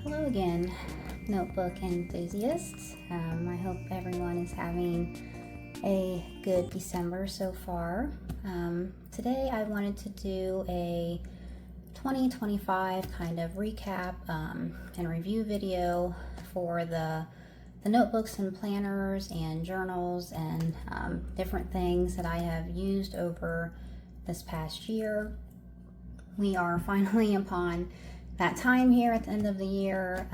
Hello again, notebook enthusiasts. I hope everyone is having a good December so far. Today I wanted to do a 2025 kind of recap and review video for the notebooks and planners and journals and different things that I have used over this past year. We are finally upon that time here at the end of the year.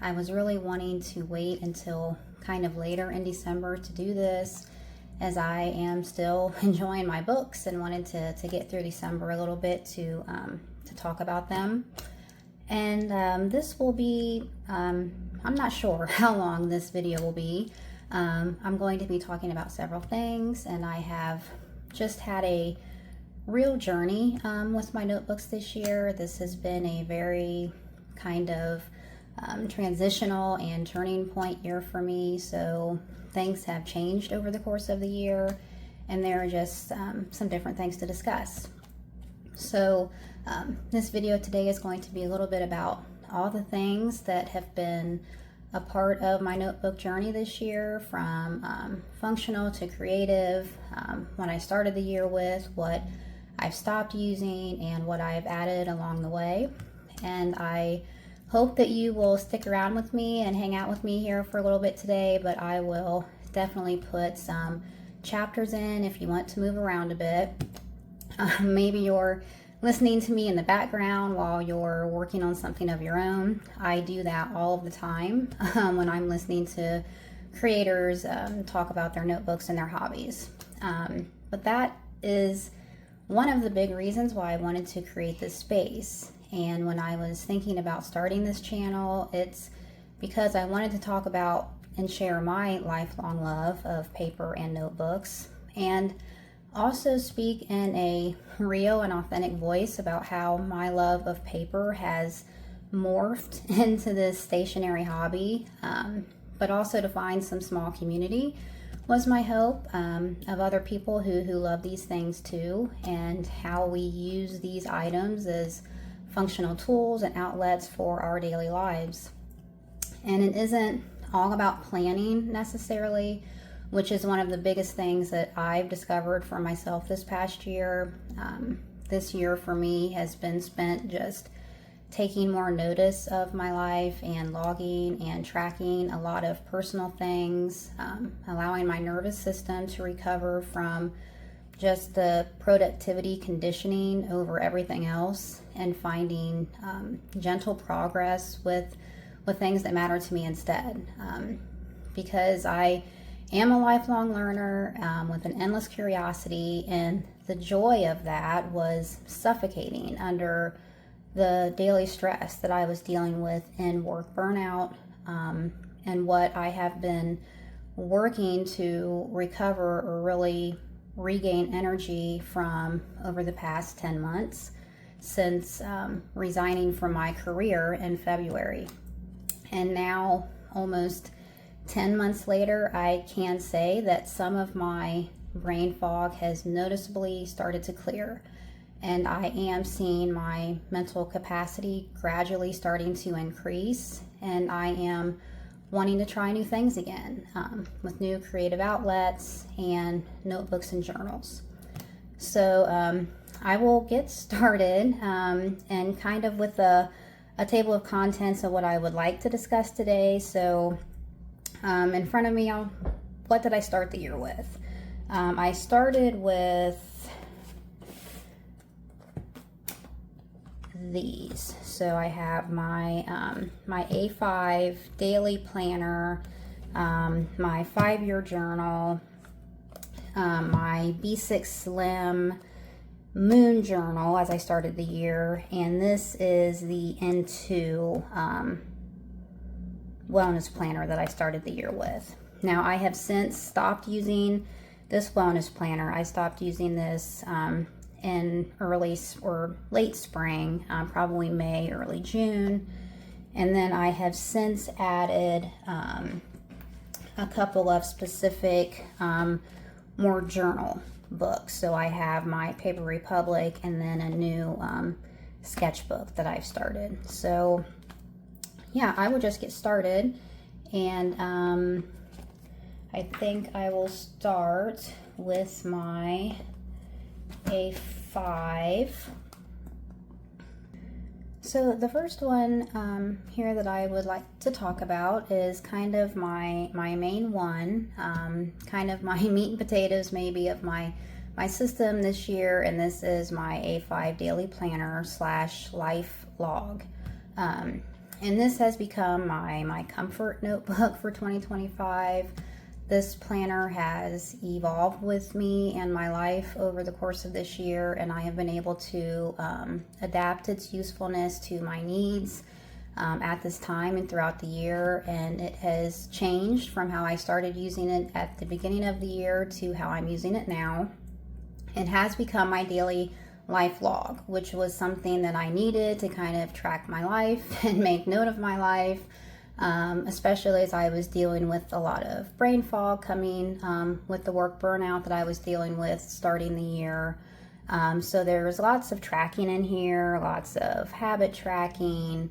I was really wanting to wait until kind of later in December to do this, as I am still enjoying my books and wanted to get through December a little bit to talk about them. And this will be, I'm not sure how long this video will be. I'm going to be talking about several things, and I have just had a real journey with my notebooks this year. This has been a very kind of transitional and turning point year for me. So things have changed over the course of the year, and there are just some different things to discuss. So this video today is going to be a little bit about all the things that have been a part of my notebook journey this year, from functional to creative, what I started the year with, what I've stopped using, and what I've added along the way. And I hope that you will stick around with me and hang out with me here for a little bit today, but I will definitely put some chapters in if you want to move around a bit. Maybe you're listening to me in the background while you're working on something of your own. I do that all of the time when I'm listening to creators talk about their notebooks and their hobbies. But that is one of the big reasons why I wanted to create this space. And when I was thinking about starting this channel, it's because I wanted to talk about and share my lifelong love of paper and notebooks, and also speak in a real and authentic voice about how my love of paper has morphed into this stationary hobby, but also to find some small community was my hope, of other people who love these things too, and how we use these items as functional tools and outlets for our daily lives. And it isn't all about planning necessarily, which is one of the biggest things that I've discovered for myself this past year. This year for me has been spent just taking more notice of my life and logging and tracking a lot of personal things, allowing my nervous system to recover from just the productivity conditioning over everything else, and finding gentle progress with things that matter to me instead. Because I am a lifelong learner with an endless curiosity, and the joy of that was suffocating under the daily stress that I was dealing with in work burnout, and what I have been working to recover or really regain energy from over the past 10 months since resigning from my career in February. And now, almost 10 months later, I can say that some of my brain fog has noticeably started to clear, and I am seeing my mental capacity gradually starting to increase, and I am wanting to try new things again, with new creative outlets and notebooks and journals. So I will get started, and kind of with a table of contents of what I would like to discuss today. So in front of me, what did I start the year with? I started with these. So I have my my A5 daily planner, my 5-year journal, my B6 Slim moon journal as I started the year, and this is the N2 wellness planner that I started the year with. Now, I have since stopped using this wellness planner. I stopped using this in early or late spring, probably May, early June. And then I have since added a couple of specific more journal books. So I have my Paper Republic and then a new sketchbook that I've started. So yeah, I will just get started. And I think I will start with my A5. So the first one here that I would like to talk about is kind of my main one, kind of my meat and potatoes maybe of my system this year, and this is my A5 daily planner / life log. And this has become my comfort notebook for 2025. This planner has evolved with me and my life over the course of this year, and I have been able to adapt its usefulness to my needs at this time and throughout the year. And it has changed from how I started using it at the beginning of the year to how I'm using it now. It has become my daily life log, which was something that I needed to kind of track my life and make note of my life. Especially as I was dealing with a lot of brain fog coming with the work burnout that I was dealing with starting the year. So there's lots of tracking in here, lots of habit tracking,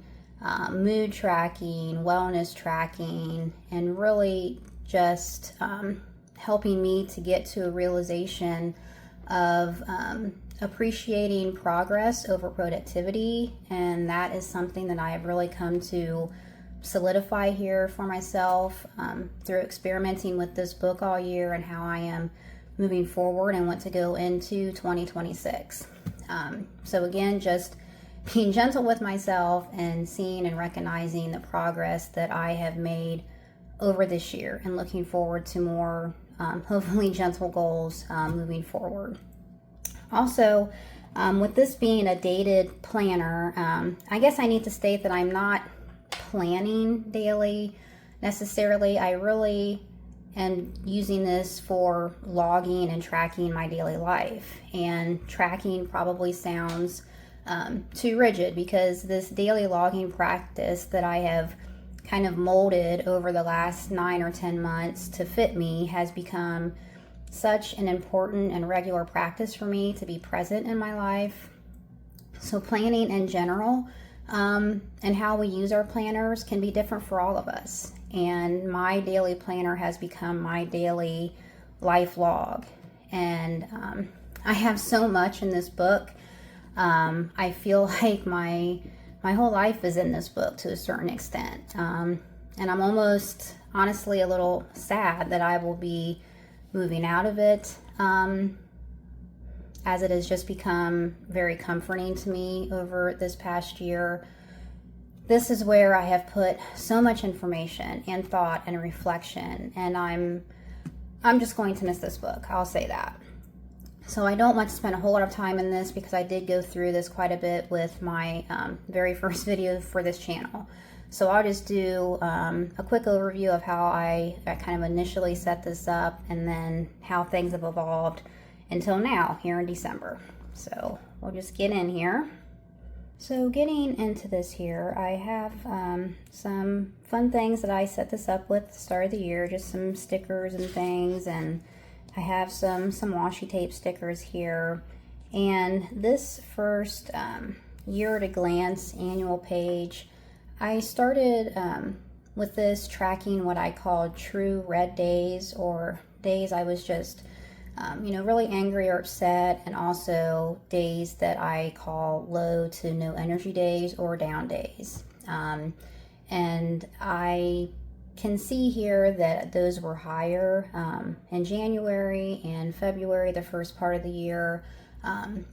mood tracking, wellness tracking, and really just helping me to get to a realization of appreciating progress over productivity. And that is something that I have really come to solidify here for myself through experimenting with this book all year and how I am moving forward and want to go into 2026. So again, just being gentle with myself and seeing and recognizing the progress that I have made over this year and looking forward to more hopefully gentle goals moving forward. Also, with this being a dated planner, I guess I need to state that I'm not planning daily necessarily. I really am using this for logging and tracking my daily life. And tracking probably sounds too rigid, because this daily logging practice that I have kind of molded over the last 9 or 10 months to fit me has become such an important and regular practice for me to be present in my life. So planning in general and how we use our planners can be different for all of us. And my daily planner has become my daily life log. And I have so much in this book. I feel like my whole life is in this book to a certain extent. And I'm almost honestly a little sad that I will be moving out of it, as it has just become very comforting to me over this past year. This is where I have put so much information and thought and reflection, and I'm just going to miss this book. I'll say that. So I don't want to spend a whole lot of time in this, because I did go through this quite a bit with my very first video for this channel. So I'll just do a quick overview of how I kind of initially set this up, and then how things have evolved until now here in December. So we'll just get in here. So getting into this here, I have some fun things that I set this up with at the start of the year, just some stickers and things, and I have some washi tape stickers here. And this first year at a glance annual page, I started with this tracking what I called true red days, or days I was just really angry or upset, and also days that I call low to no energy days or down days. And I can see here that those were higher in January and February, the first part of the year.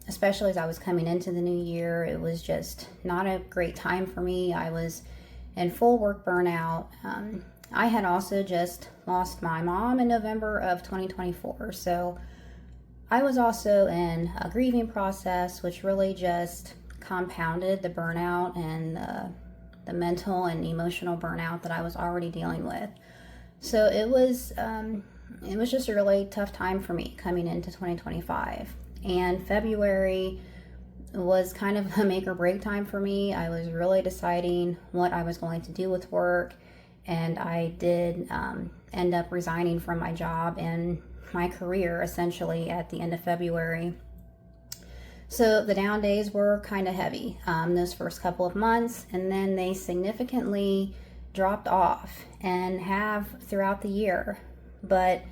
Especially as I was coming into the new year, it was just not a great time for me. I was in full work burnout. I had also just lost my mom in November of 2024. So I was also in a grieving process, which really just compounded the burnout and the mental and emotional burnout that I was already dealing with. So it was just a really tough time for me coming into 2025. And February was kind of a make or break time for me. I was really deciding what I was going to do with work, and I did end up resigning from my job and my career essentially at the end of February. So the down days were kind of heavy those first couple of months, and then they significantly dropped off and have throughout the year. But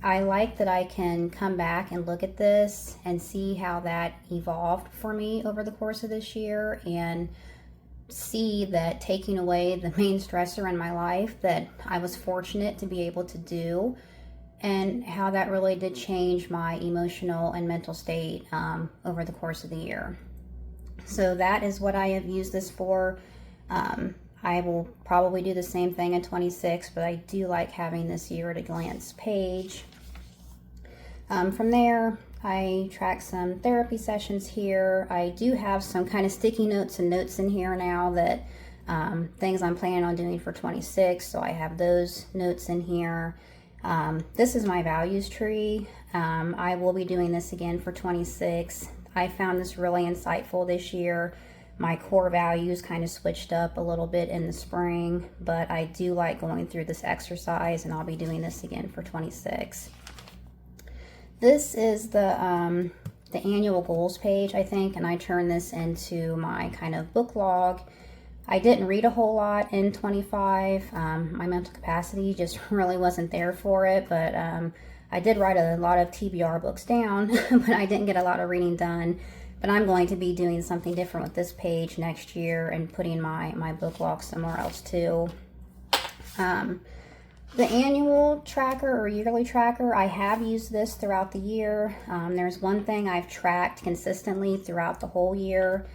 I like that I can come back and look at this and see how that evolved for me over the course of this year, and see that taking away the main stressor in my life that I was fortunate to be able to do, and how that really did change my emotional and mental state over the course of the year. So that is what I have used this for. I will probably do the same thing in 26, but I do like having this year at a glance page. From there, I track some therapy sessions here. I do have some kind of sticky notes and notes in here now that things I'm planning on doing for 26, so I have those notes in here. This is my values tree. I will be doing this again for 26. I found this really insightful this year. My core values kind of switched up a little bit in the spring, but I do like going through this exercise, and I'll be doing this again for 26. This is the annual goals page, I think, and I turned this into my kind of book log. I didn't read a whole lot in 25. My mental capacity just really wasn't there for it, but I did write a lot of TBR books down, but I didn't get a lot of reading done. But I'm going to be doing something different with this page next year and putting my book log somewhere else too. The annual tracker or yearly tracker, I have used this throughout the year. There's one thing I've tracked consistently throughout the whole year,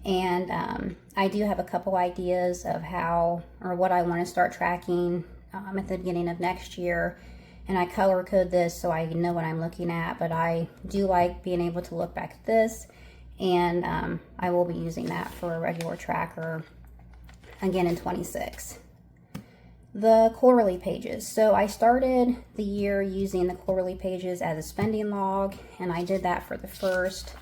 and I do have a couple ideas of how or what I want to start tracking at the beginning of next year. And I color code this so I know what I'm looking at, but I do like being able to look back at this, and I will be using that for a regular tracker again in 26. The quarterly pages. So I started the year using the quarterly pages as a spending log, and I did that for the first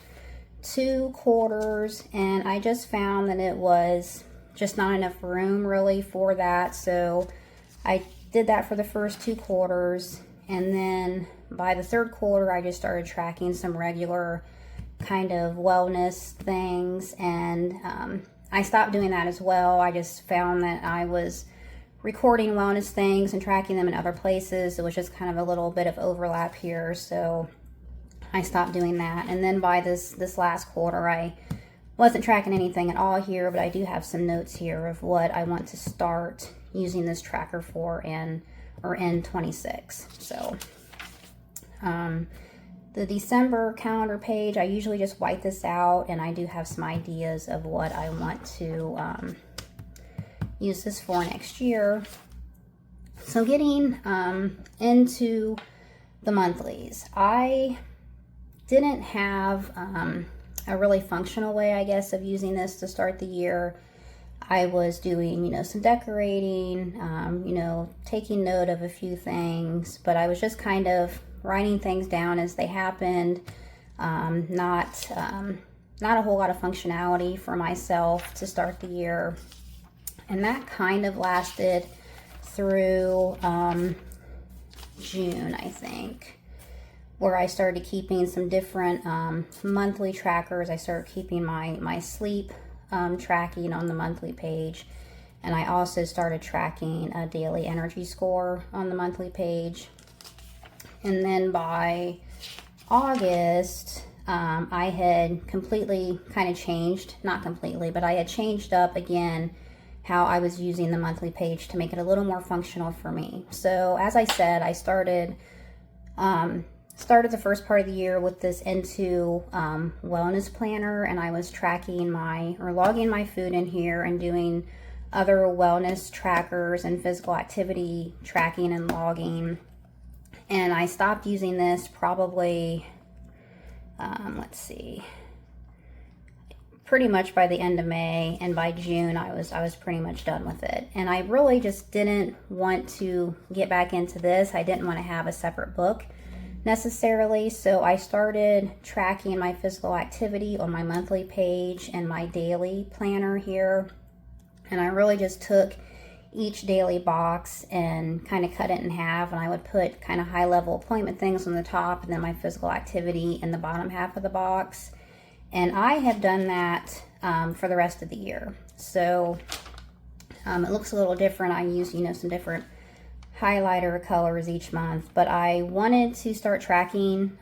2 quarters, and I just found that it was just not enough room really for that. So I did that for the first 2 quarters, and then by the 3rd quarter I just started tracking some regular kind of wellness things, and I stopped doing that as well. I just found that I was recording wellness things and tracking them in other places. It was just kind of a little bit of overlap here, so I stopped doing that. And then by this last quarter, I wasn't tracking anything at all here, but I do have some notes here of what I want to start using this tracker for in 26. So the December calendar page, I usually just white this out, and I do have some ideas of what I want to use this for next year. So getting into the monthlies, I didn't have a really functional way, I guess, of using this to start the year. I was doing, some decorating, taking note of a few things, but I was just kind of writing things down as they happened. Not a whole lot of functionality for myself to start the year. And that kind of lasted through June, I think, where I started keeping some different monthly trackers. I started keeping my sleep tracking on the monthly page, and I also started tracking a daily energy score on the monthly page. And then by August, I had completely kind of changed, not completely, but I had changed up again how I was using the monthly page to make it a little more functional for me. So as I said, I started the first part of the year with this Into wellness planner, and I was tracking logging my food in here and doing other wellness trackers and physical activity tracking and logging. And I stopped using this probably, pretty much by the end of May, and by June I was pretty much done with it. And I really just didn't want to get back into this. I didn't want to have a separate book necessarily, so I started tracking my physical activity on my monthly page and my daily planner here. And I really just took each daily box and kind of cut it in half, and I would put kind of high level appointment things on the top, and then my physical activity in the bottom half of the box. And I have done that for the rest of the year. So it looks a little different. I use, some different highlighter colors each month, but I wanted to start tracking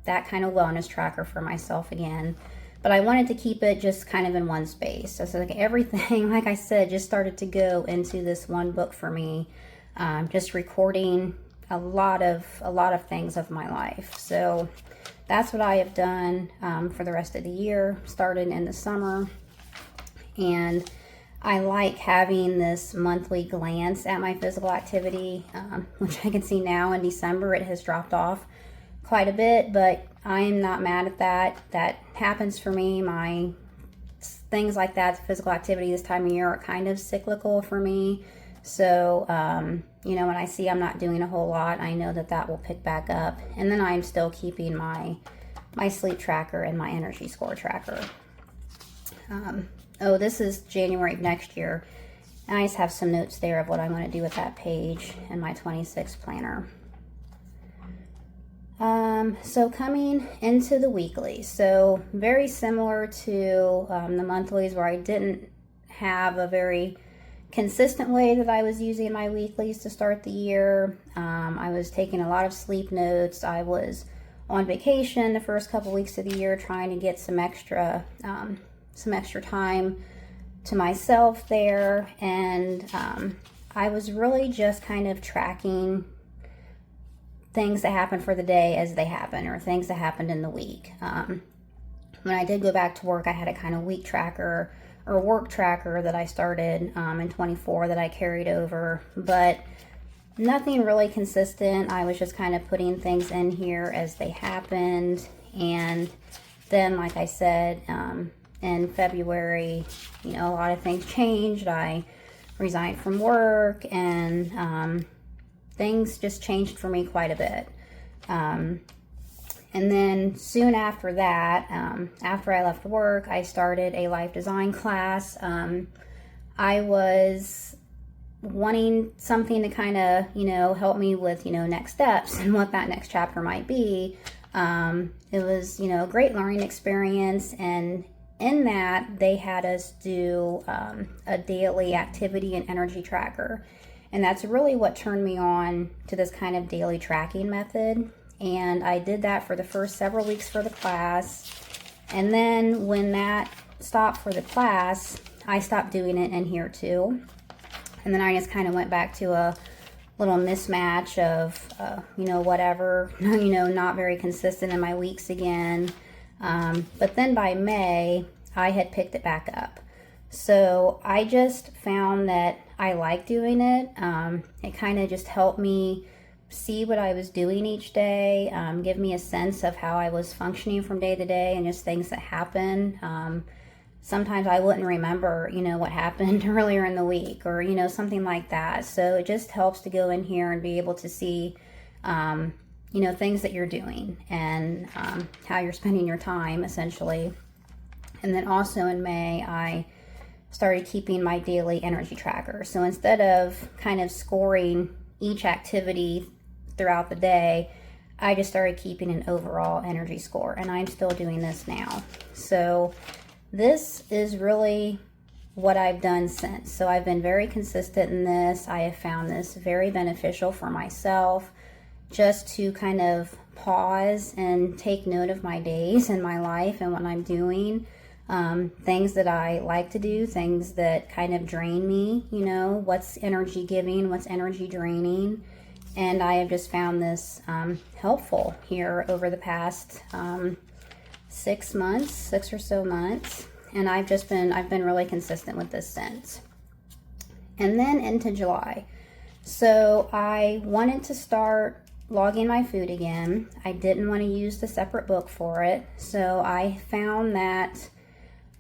that kind of wellness tracker for myself again. But I wanted to keep it just kind of in one space. So like everything, like I said, just started to go into this one book for me, just recording a lot of things of my life. So that's what I have done for the rest of the year, started in the summer. And I like having this monthly glance at my physical activity, which I can see now in December it has dropped off quite a bit, but I am not mad at that. That happens for me. My things like that, physical activity this time of year, are kind of cyclical for me. So, when I see I'm not doing a whole lot, I know that will pick back up. And then I'm still keeping my sleep tracker and my energy score tracker. This is January of next year. And I just have some notes there of what I want to do with that page in my 26 planner. So coming into the weekly, so very similar to the monthlies, where I didn't have a very consistent way that I was using my weeklies to start the year. I was taking a lot of sleep notes. I was on vacation the first couple weeks of the year, trying to get some extra time to myself there, and I was really just kind of tracking things that happened for the day as they happen, or things that happened in the week. When I did go back to work, I had a kind of week tracker or work tracker that I started in 24 that I carried over, but nothing really consistent. I was just kind of putting things in here as they happened. And then, like I said, in February, a lot of things changed. I resigned from work, and things just changed for me quite a bit. And then soon after that, after I left work, I started a life design class. I was wanting something to kind of, help me with, next steps and what that next chapter might be. It was, a great learning experience. And in that, they had us do a daily activity and energy tracker. And that's really what turned me on to this kind of daily tracking method. And I did that for the first several weeks for the class. And then when that stopped for the class, I stopped doing it in here too. And then I just kind of went back to a little mismatch of, whatever, not very consistent in my weeks again. But then by May, I had picked it back up. So I just found that I like doing it. It kind of just helped me see what I was doing each day, give me a sense of how I was functioning from day to day, and just things that happen. Sometimes I wouldn't remember, what happened earlier in the week, or, something like that. So it just helps to go in here and be able to see, things that you're doing, and how you're spending your time, essentially. And then also in May, I started keeping my daily energy tracker. So instead of kind of scoring each activity throughout the day, I just started keeping an overall energy score, and I'm still doing this now. So this is really what I've done since. So I've been very consistent in this. I have found this very beneficial for myself, just to kind of pause and take note of my days and my life and what I'm doing. Things that I like to do, things that kind of drain me, what's energy giving, what's energy draining. And I have just found this helpful here over the past 6 or so months. And I've been really consistent with this since. And then into July. So I wanted to start logging my food again. I didn't want to use the separate book for it. So I found that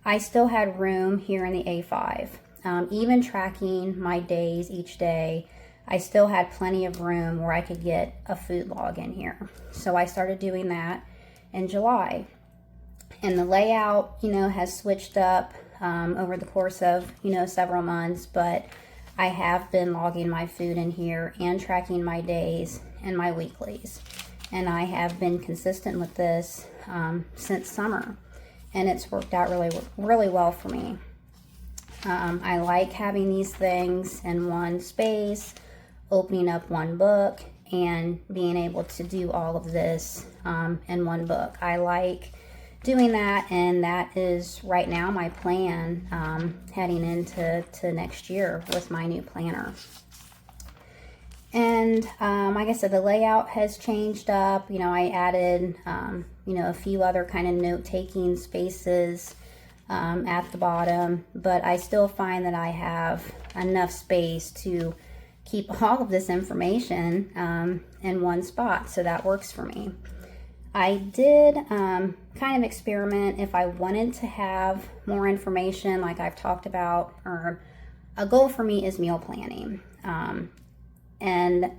I still had room here in the A5. Even tracking my days each day, I still had plenty of room where I could get a food log in here. So I started doing that in July. And the layout, has switched up over the course of, several months, but I have been logging my food in here and tracking my days and my weeklies. And I have been consistent with this since summer. and it's worked out really well for me. I like having these things in one space, opening up one book, and being able to do all of this in one book. I like doing that, and that is right now my plan heading into next year with my new planner. And like I said, the layout has changed up. You know, I added you know, a few other kind of note-taking spaces at the bottom, but I still find that I have enough space to keep all of this information in one spot, so that works for me. I did kind of experiment if I wanted to have more information, like I've talked about, or a goal for me is meal planning. And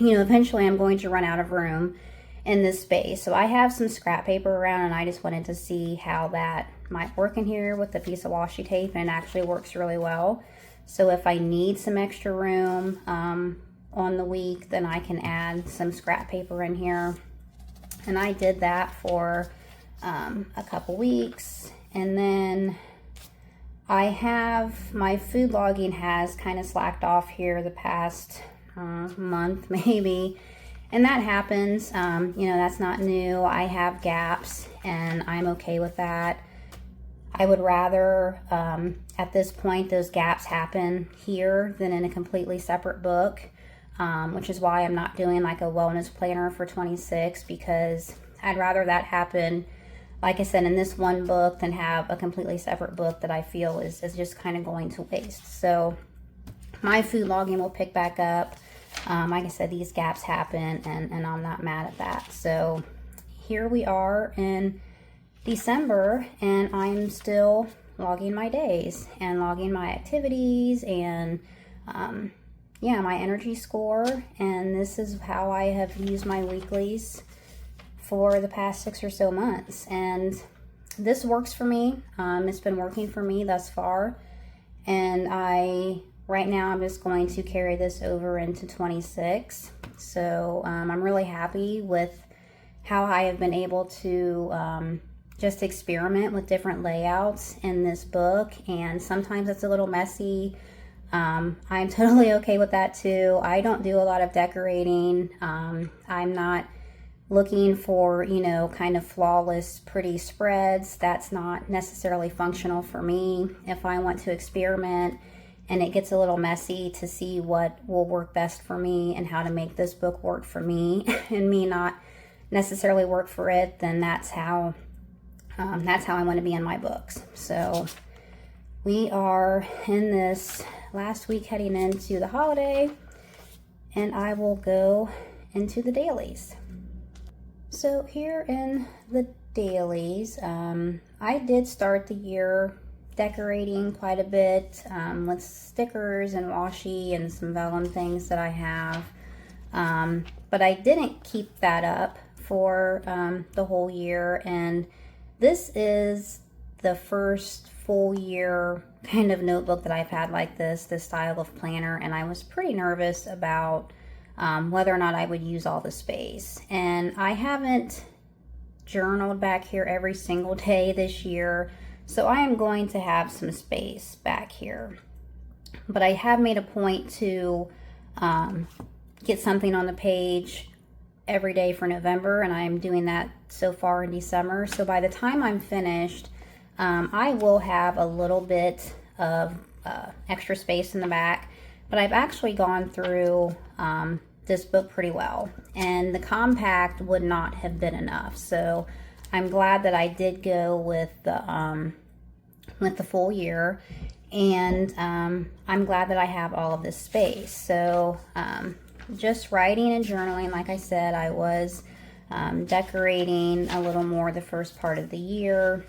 you know, eventually I'm going to run out of room in this space. So I have some scrap paper around, and I just wanted to see how that might work in here with a piece of washi tape, and it actually works really well. So if I need some extra room on the week, then I can add some scrap paper in here. And I did that for a couple weeks. And then I have, my food logging has kind of slacked off here the past month maybe. And that happens, you know, that's not new. I have gaps, and I'm okay with that. I would rather, at this point, those gaps happen here than in a completely separate book, which is why I'm not doing like a wellness planner for 26, because I'd rather that happen, like I said, in this one book than have a completely separate book that I feel is just kind of going to waste. So my food logging will pick back up. Like I said, these gaps happen, and I'm not mad at that. So here we are in December, and I'm still logging my days and logging my activities and yeah, my energy score. And this is how I have used my weeklies for the past 6 or so months, and this works for me. It's been working for me thus far, and right now I'm just going to carry this over into 26. So I'm really happy with how I have been able to just experiment with different layouts in this book, and sometimes it's a little messy. I'm totally okay with that too. I don't do a lot of decorating. I'm not looking for, you know, kind of flawless, pretty spreads. That's not necessarily functional for me. If I want to experiment and it gets a little messy to see what will work best for me and how to make this book work for me and me not necessarily work for it, then that's how I want to be in my books. So we are in this last week heading into the holiday, and I will go into the dailies. So here in the dailies, I did start the year decorating quite a bit with stickers and washi and some vellum things that I have, but I didn't keep that up for the whole year, and this is the first full year kind of notebook that I've had like this style of planner, and I was pretty nervous about whether or not I would use all the space. And I haven't journaled back here every single day this year, so I am going to have some space back here. But I have made a point to get something on the page every day for November, and I'm doing that so far in December. So by the time I'm finished, I will have a little bit of extra space in the back, but I've actually gone through this book pretty well, and the compact would not have been enough. So I'm glad that I did go with the full year, and I'm glad that I have all of this space. So just writing and journaling, like I said, I was decorating a little more the first part of the year.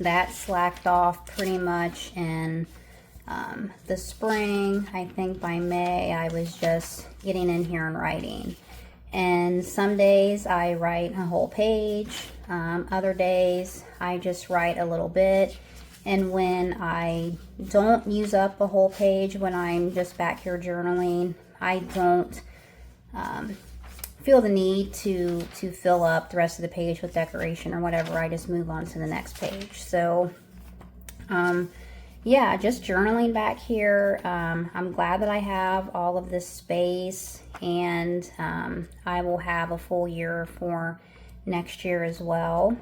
That slacked off pretty much in the spring. I think by May I was just getting in here and writing. And some days I write a whole page, other days I just write a little bit. And when I don't use up a whole page, when I'm just back here journaling, I don't feel the need to fill up the rest of the page with decoration or whatever, I just move on to the next page. So yeah, just journaling back here. I'm glad that I have all of this space, and I will have a full year for next year as well.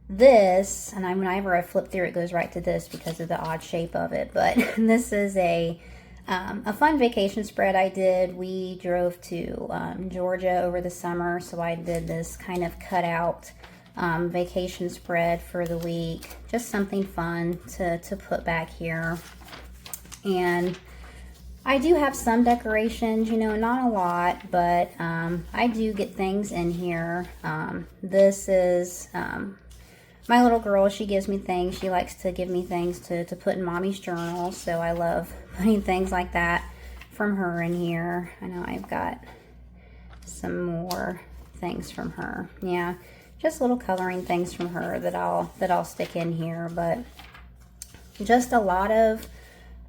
This, and whenever I flip through, it goes right to this because of the odd shape of it, but this is a fun vacation spread I did. We drove to Georgia over the summer, so I did this kind of cutout vacation spread for the week. Just something fun to put back here. And I do have some decorations, you know, not a lot, but I do get things in here. This is my little girl. She gives me things. She likes to give me things to put in mommy's journal, so I love putting things like that from her in here. I know I've got some more things from her. Yeah, just little coloring things from her that I'll stick in here, but just a lot of,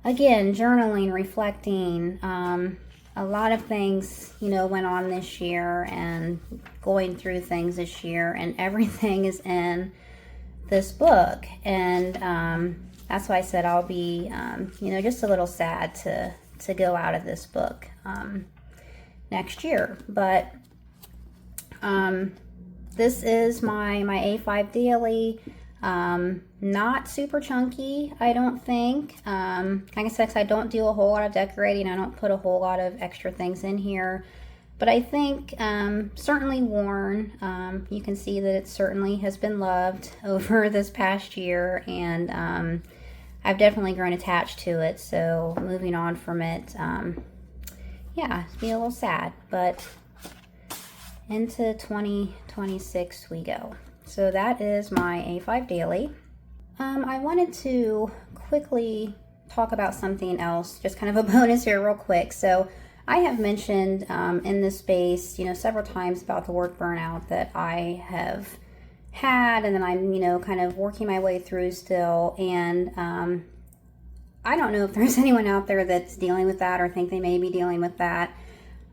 again, journaling, reflecting. A lot of things, you know, went on this year, and going through things this year, and everything is in this book. And that's why I said I'll be, you know, just a little sad to go out of this book next year. But this is my A5 daily. Not super chunky, I don't think. Like I said, I don't do a whole lot of decorating. I don't put a whole lot of extra things in here. But I think certainly worn. You can see that it certainly has been loved over this past year, and I've definitely grown attached to it. So moving on from it, yeah, it's been a little sad, but into 2026 we go. So that is my A5 daily. I wanted to quickly talk about something else, just kind of a bonus here real quick. So I have mentioned in this space, you know, several times about the work burnout that I have had, and then I'm, you know, kind of working my way through still. And I don't know if there's anyone out there that's dealing with that or think they may be dealing with that.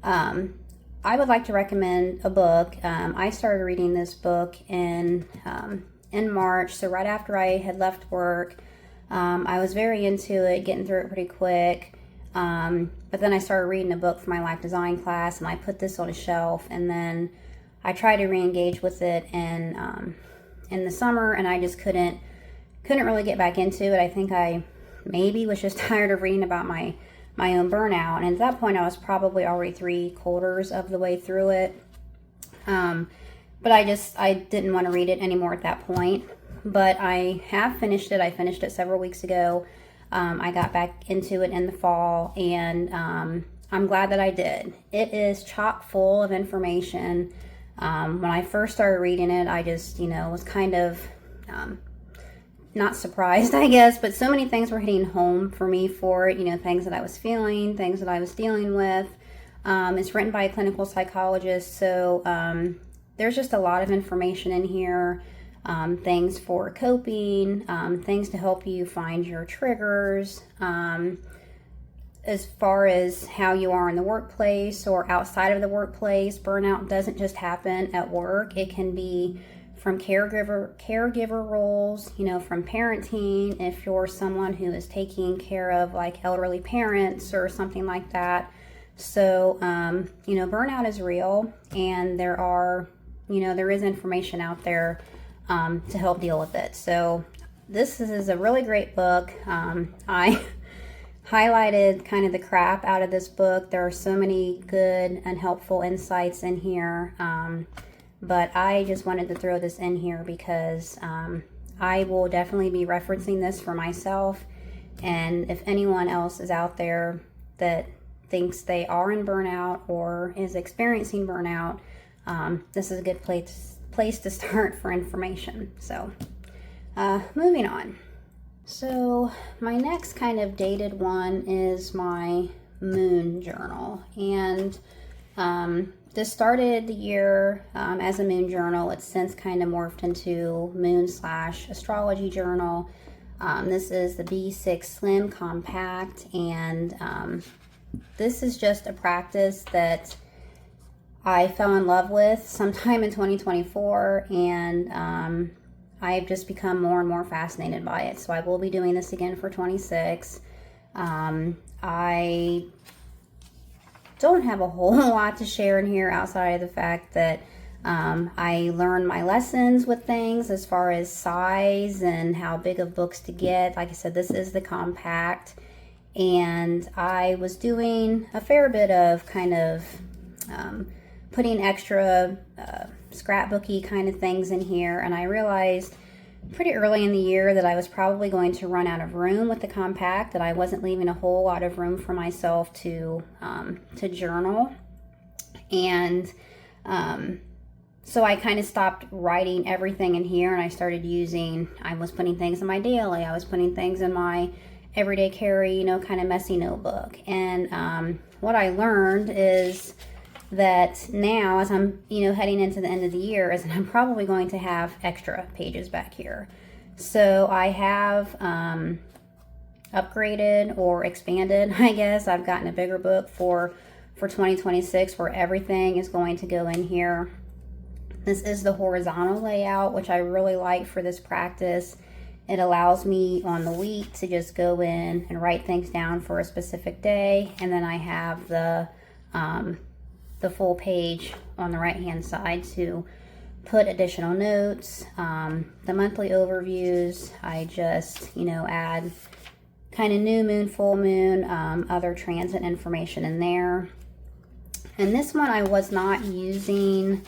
I would like to recommend a book. I started reading this book in March, so right after I had left work. I was very into it, getting through it pretty quick. But then I started reading a book for my life design class, and I put this on a shelf, and then I tried to re-engage with it in the summer, and I just couldn't really get back into it. I think I maybe was just tired of reading about my own burnout, and at that point I was probably already 3/4 of the way through it. But I didn't want to read it anymore at that point. But I have finished it. I finished it several weeks ago. I got back into it in the fall, and I'm glad that I did. It is chock full of information. When I first started reading it, I just, you know, was kind of not surprised, I guess, but so many things were hitting home for me for it, you know, things that I was feeling, things that I was dealing with. It's written by a clinical psychologist, so there's just a lot of information in here. Things for coping, things to help you find your triggers, as far as how you are in the workplace or outside of the workplace. Burnout doesn't just happen at work. It can be from caregiver roles, you know, from parenting, if you're someone who is taking care of like elderly parents or something like that. So, you know, burnout is real, and there is information out there to help deal with it. So this is a really great book. I highlighted kind of the crap out of this book. There are so many good and helpful insights in here. But I just wanted to throw this in here because I will definitely be referencing this for myself. And if anyone else is out there that thinks they are in burnout or is experiencing burnout, this is a good place to start for information. So moving on. So my next kind of dated one is my moon journal. And this started the year as a moon journal. It's since kind of morphed into moon/astrology journal. This is the B6 Slim Compact, and this is just a practice that I fell in love with sometime in 2024, and I've just become more and more fascinated by it. So I will be doing this again for 26. I don't have a whole lot to share in here outside of the fact that I learned my lessons with things as far as size and how big of books to get. Like I said, this is the compact, and I was doing a fair bit of kind of putting extra scrapbooky kind of things in here, and I realized pretty early in the year that I was probably going to run out of room with the compact, that I wasn't leaving a whole lot of room for myself to journal. And so I kind of stopped writing everything in here, and I started I was putting things in my daily, I was putting things in my everyday carry, kind of messy notebook. And what I learned is that now, as I'm, heading into the end of the year, is that I'm probably going to have extra pages back here. So I have upgraded or expanded, I guess. I've gotten a bigger book for 2026 where everything is going to go in here. This is the horizontal layout, which I really like for this practice. It allows me on the week to just go in and write things down for a specific day, and then I have the full page on the right hand side to put additional notes. The monthly overviews, I just add kind of new moon, full moon, other transit information in there. And this one I was not using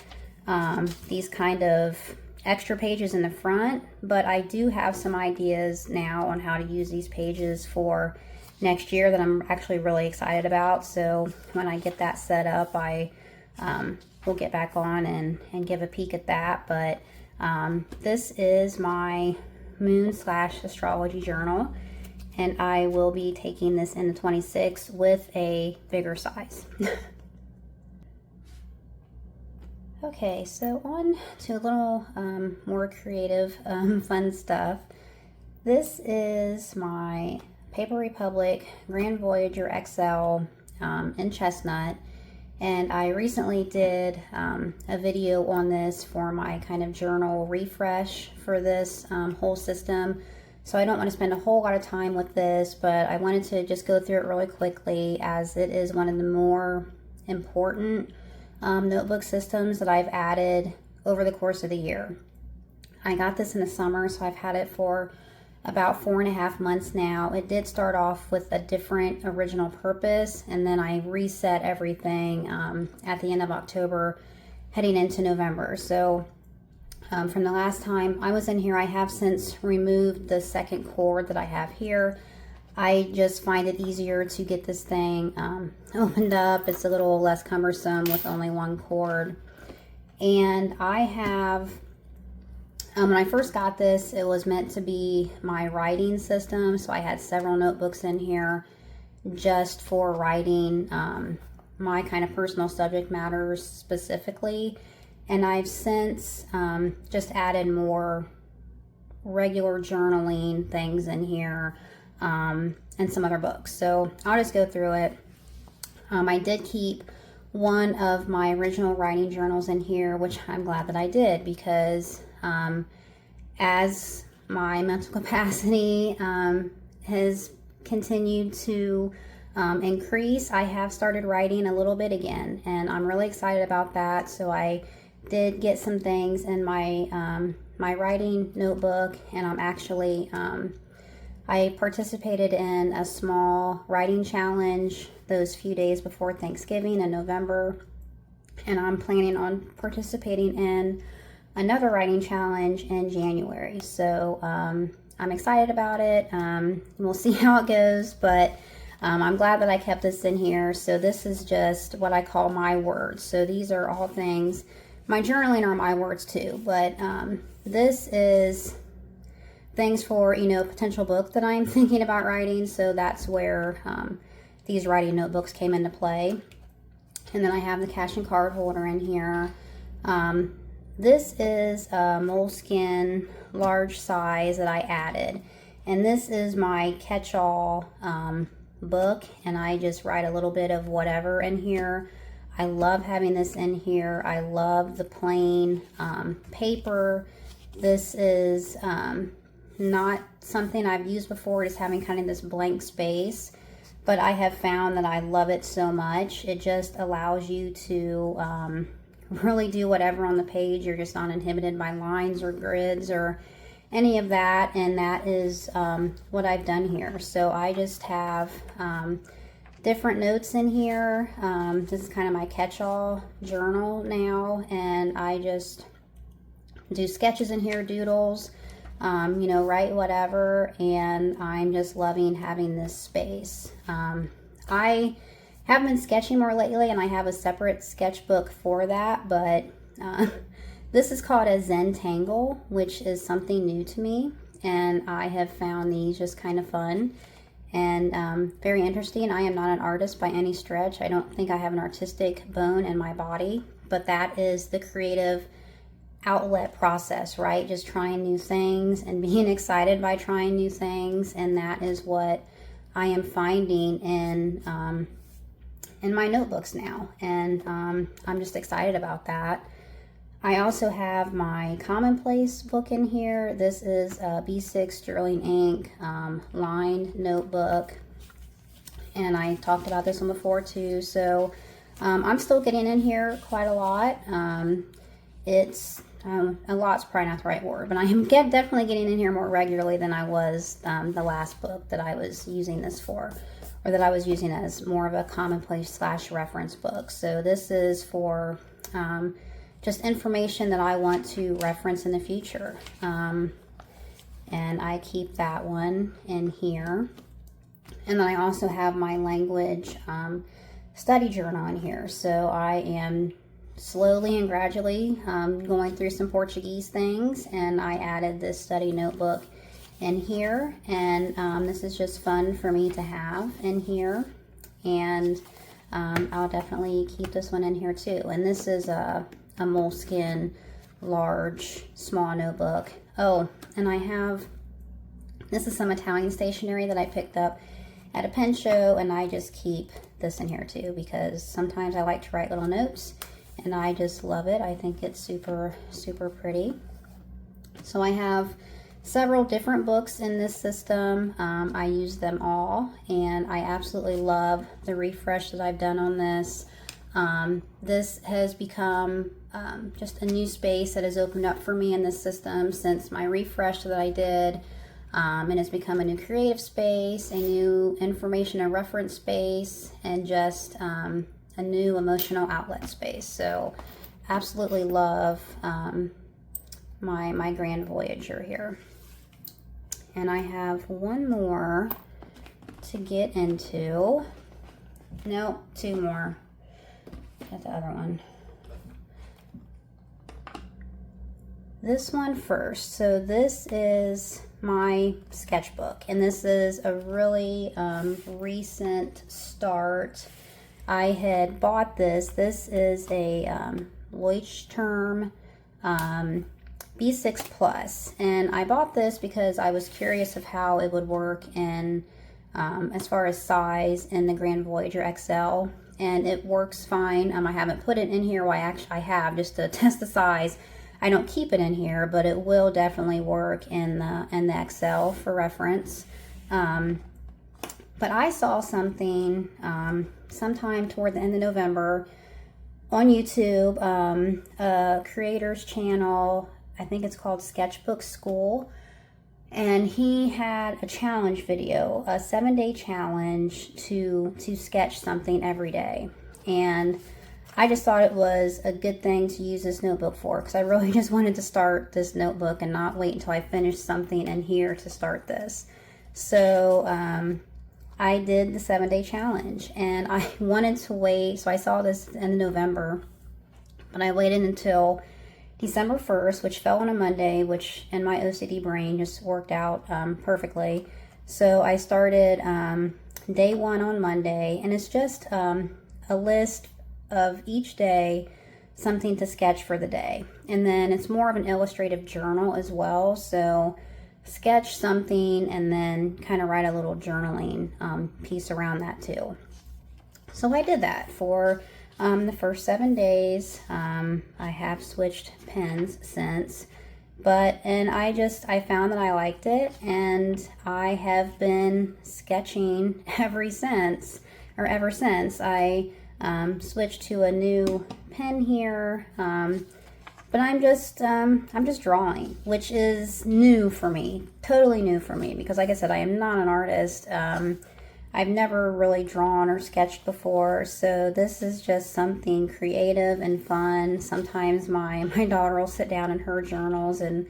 these kind of extra pages in the front, but I do have some ideas now on how to use these pages for next year that I'm actually really excited about. So when I get that set up, I will get back on and give a peek at that. But this is my moon/astrology journal, and I will be taking this into 26 with a bigger size. Okay, so on to a little more creative, fun stuff. This is my Paper Republic Grand Voyager XL in chestnut, and I recently did a video on this for my kind of journal refresh for this whole system. So I don't want to spend a whole lot of time with this, but I wanted to just go through it really quickly, as it is one of the more important notebook systems that I've added over the course of the year. I got this in the summer, so I've had it for about 4.5 months now. It did start off with a different original purpose, and then I reset everything at the end of October heading into November. So from the last time I was in here, I have since removed the second cord that I have here. I just find it easier to get this thing opened up. It's a little less cumbersome with only one cord. And I have, when I first got this, it was meant to be my writing system. So I had several notebooks in here just for writing my kind of personal subject matters specifically. And I've since just added more regular journaling things in here. And some other books. So I'll just go through it. I did keep one of my original writing journals in here, which I'm glad that I did, because as my mental capacity has continued to increase, I have started writing a little bit again, and I'm really excited about that. So I did get some things in my my writing notebook, and I'm actually I participated in a small writing challenge those few days before Thanksgiving in November, and I'm planning on participating in another writing challenge in January. So I'm excited about it. We'll see how it goes, but I'm glad that I kept this in here. So this is just what I call my words. So these are all things, my journaling are my words too, but this is things for, potential book that I'm thinking about writing. So that's where these writing notebooks came into play. And then I have the cash and card holder in here. This is a moleskin large size that I added. And this is my catch-all book, and I just write a little bit of whatever in here. I love having this in here. I love the plain paper. This is not something I've used before, just having kind of this blank space, but I have found that I love it so much. It just allows you to really do whatever on the page. You're just not inhibited by lines or grids or any of that, and that is what I've done here. So I just have different notes in here. This is kind of my catch-all journal now, and I just do sketches in here, doodles, you know, write whatever, and I'm just loving having this space. I have been sketching more lately, and I have a separate sketchbook for that, but this is called a Zentangle, which is something new to me, and I have found these just kind of fun and very interesting. I am not an artist by any stretch. I don't think I have an artistic bone in my body, but that is the creative outlet process, right? Just trying new things and being excited by trying new things, and that is what I am finding in my notebooks now, and I'm just excited about that. I also have my commonplace book in here. This is a B6 Sterling ink lined notebook, and I talked about this one before too, so I'm still getting in here quite a lot. It's a lot's probably not the right word, but I am definitely getting in here more regularly than I was the last book that I was using this for, or that I was using as more of a commonplace / reference book. So this is for just information that I want to reference in the future. And I keep that one in here. And then I also have my language study journal in here. So I am slowly and gradually going through some Portuguese things, and I added this study notebook in here, and this is just fun for me to have in here, and I'll definitely keep this one in here too. And this is a moleskin large small notebook. Oh, and I have, this is some Italian stationery that I picked up at a pen show, and I just keep this in here too, because sometimes I like to write little notes, and I just love it. I think it's super, super pretty. So I have several different books in this system. I use them all, and I absolutely love the refresh that I've done on this. This has become just a new space that has opened up for me in this system since my refresh that I did. And it's become a new creative space, a new information and reference space, and just a new emotional outlet space. So absolutely love my Grand Voyager here. And I have one more to get into. No, two more. Got the other one. This one first. So this is my sketchbook, and this is a really recent start. I had bought this. This is a Leuchtturm B6 Plus, and I bought this because I was curious of how it would work in as far as size in the Grand Voyager XL, and it works fine. I haven't put it in here. Well, I have, just to test the size. I don't keep it in here, but it will definitely work in the XL for reference. But I saw something sometime toward the end of November on YouTube, a creator's channel. I think it's called Sketchbook School, and he had a challenge video, a 7-day challenge to sketch something every day. And I just thought it was a good thing to use this notebook for, because I really just wanted to start this notebook and not wait until I finished something in here to start this. So I did the 7-day challenge, and I wanted to wait. So I saw this in November, but I waited until December 1st, which fell on a Monday, which in my OCD brain just worked out perfectly. So I started day 1 on Monday, and it's just a list of each day, something to sketch for the day. And then it's more of an illustrative journal as well. So sketch something and then kind of write a little journaling piece around that too. So I did that for the first 7 days. I have switched pens since, and I found that I liked it, and I have been sketching ever since. I switched to a new pen here. But I'm just drawing, which is new for me, totally new for me, because like I said, I am not an artist. I've never really drawn or sketched before, so this is just something creative and fun. Sometimes my daughter will sit down in her journals and,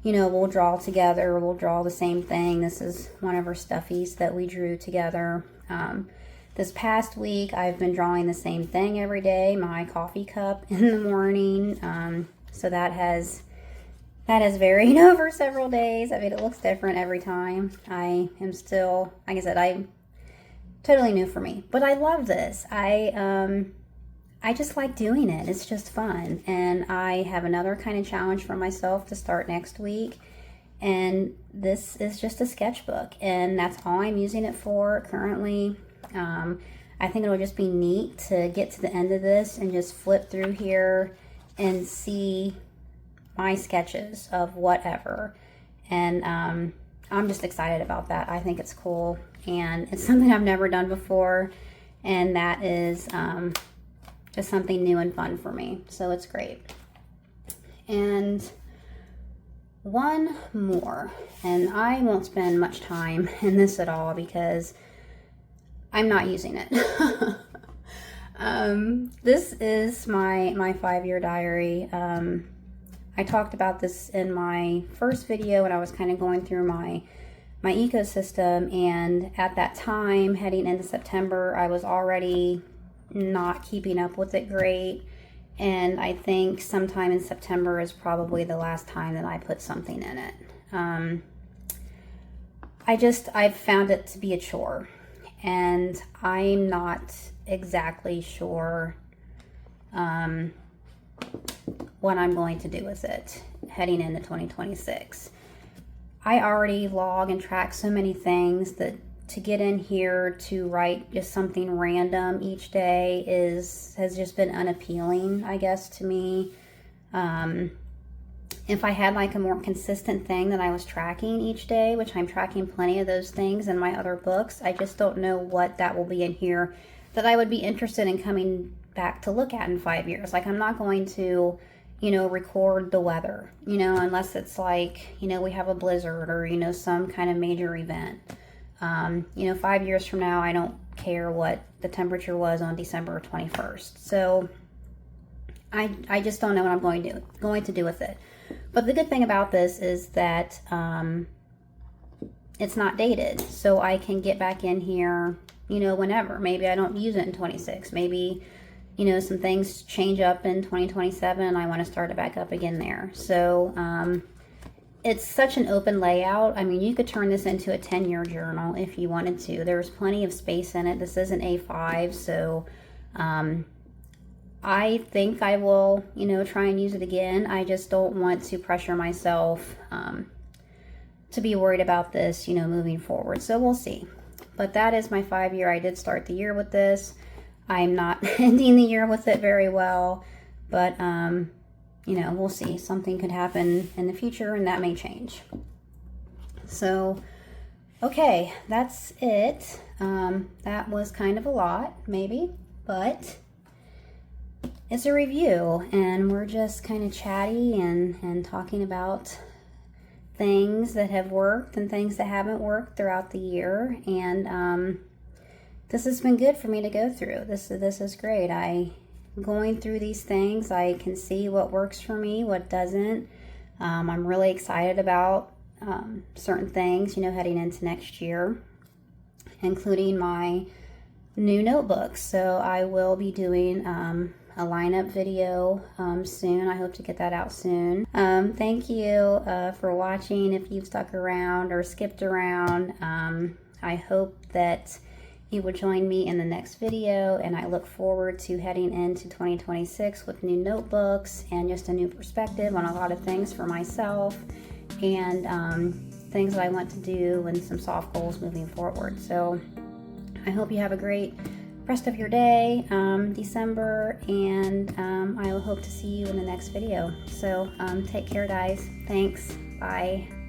we'll draw together, we'll draw the same thing. This is one of her stuffies that we drew together. This past week, I've been drawing the same thing every day, my coffee cup in the morning. So that has varied over several days. I mean, it looks different every time. I am still, like I said, I'm totally new for me, but I love this. I just like doing it. It's just fun. And I have another kind of challenge for myself to start next week. And this is just a sketchbook, and that's all I'm using it for currently. I think it'll just be neat to get to the end of this and just flip through here and see my sketches of whatever. And I'm just excited about that. I think it's cool, and it's something I've never done before, and that is just something new and fun for me. So it's great. And one more, and I won't spend much time in this at all because I'm not using it. This is my 5-year diary. I talked about this in my first video when I was kind of going through my ecosystem, and at that time, heading into September, I was already not keeping up with it great, and I think sometime in September is probably the last time that I put something in it. I've found it to be a chore, and I'm not exactly sure what I'm going to do with it heading into 2026. I already log and track so many things that to get in here to write just something random each day has just been unappealing, I guess, to me. If I had like a more consistent thing that I was tracking each day, which I'm tracking plenty of those things in my other books, I just don't know what that will be in here that I would be interested in coming back to look at in 5 years. Like, I'm not going to, record the weather, unless it's like, we have a blizzard or, some kind of major event. 5 years from now, I don't care what the temperature was on December 21st. So I just don't know what I'm going to do with it. But the good thing about this is that it's not dated. So I can get back in here, whenever. Maybe I don't use it in 26. Maybe, some things change up in 2027 and I want to start it back up again there. So it's such an open layout. I mean, you could turn this into a 10-year journal if you wanted to. There's plenty of space in it. This is an A5, so I think I will, try and use it again. I just don't want to pressure myself to be worried about this, moving forward. So we'll see. But that is my 5-year. I did start the year with this. I'm not ending the year with it very well, but we'll see. Something could happen in the future, and that may change. So, okay, that's it. That was kind of a lot, maybe, but it's a review, and we're just kind of chatty and talking about things that have worked and things that haven't worked throughout the year. And this has been good for me to go through. This is great. Going through these things, I can see what works for me, what doesn't. I'm really excited about certain things, heading into next year, including my new notebooks. So I will be doing a lineup video soon. I hope to get that out soon. Thank you for watching. If you've stuck around or skipped around, I hope that you will join me in the next video, and I look forward to heading into 2026 with new notebooks and just a new perspective on a lot of things for myself, and things that I want to do and some soft goals moving forward. So I hope you have a great rest of your day, December, and I will hope to see you in the next video. So take care, guys. Thanks. Bye.